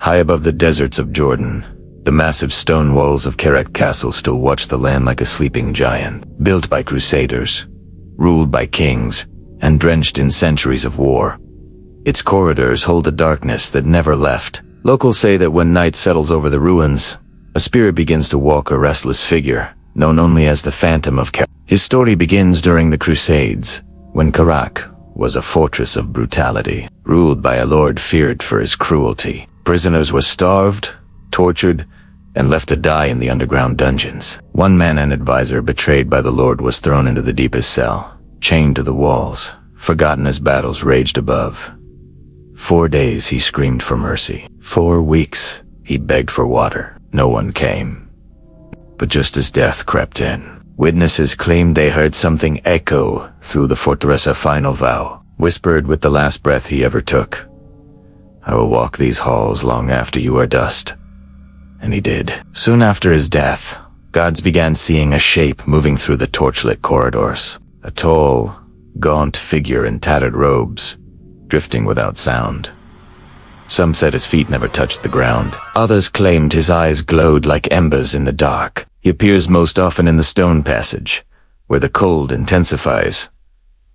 High above the deserts of Jordan, the massive stone walls of Karak Castle still watch the land like a sleeping giant, built by crusaders, ruled by kings, and drenched in centuries of war. Its corridors hold a darkness that never left. Locals say that when night settles over the ruins, a spirit begins to walk, a restless figure, known only as the Phantom of Karak. His story begins during the Crusades, when Karak was a fortress of brutality, ruled by a lord feared for his cruelty. Prisoners were starved, tortured, and left to die in the underground dungeons. One man, an advisor betrayed by the lord, was thrown into the deepest cell, chained to the walls, forgotten as battles raged above. 4 days he screamed for mercy. 4 weeks he begged for water. No one came. But just as death crept in, witnesses claimed they heard something echo through the fortress, a final vow, whispered with the last breath he ever took. "I will walk these halls long after you are dust." And he did. Soon after his death, guards began seeing a shape moving through the torchlit corridors. A tall, gaunt figure in tattered robes, drifting without sound. Some said his feet never touched the ground. Others claimed his eyes glowed like embers in the dark. He appears most often in the stone passage, where the cold intensifies.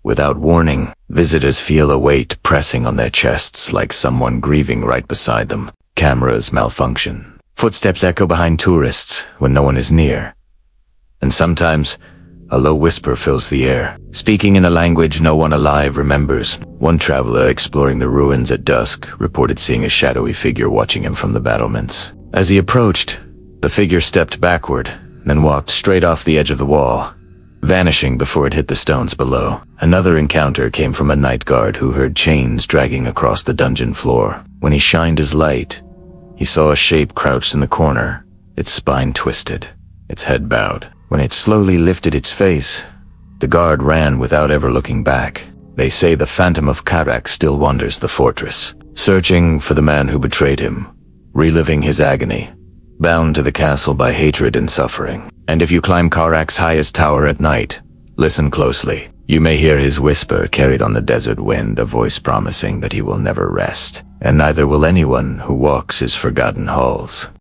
Without warning, visitors feel a weight pressing on their chests, like someone grieving right beside them. Cameras malfunction. Footsteps echo behind tourists when no one is near. And sometimes, a low whisper fills the air, speaking in a language no one alive remembers. One traveler exploring the ruins at dusk reported seeing a shadowy figure watching him from the battlements. As he approached, the figure stepped backward, then walked straight off the edge of the wall, vanishing before it hit the stones below. Another encounter came from a night guard who heard chains dragging across the dungeon floor. When he shined his light, he saw a shape crouched in the corner, its spine twisted, its head bowed. When it slowly lifted its face, the guard ran without ever looking back. They say the Phantom of Karak still wanders the fortress, searching for the man who betrayed him, reliving his agony, bound to the castle by hatred and suffering. And if you climb Karak's highest tower at night, listen closely. You may hear his whisper carried on the desert wind, a voice promising that he will never rest, and neither will anyone who walks his forgotten halls.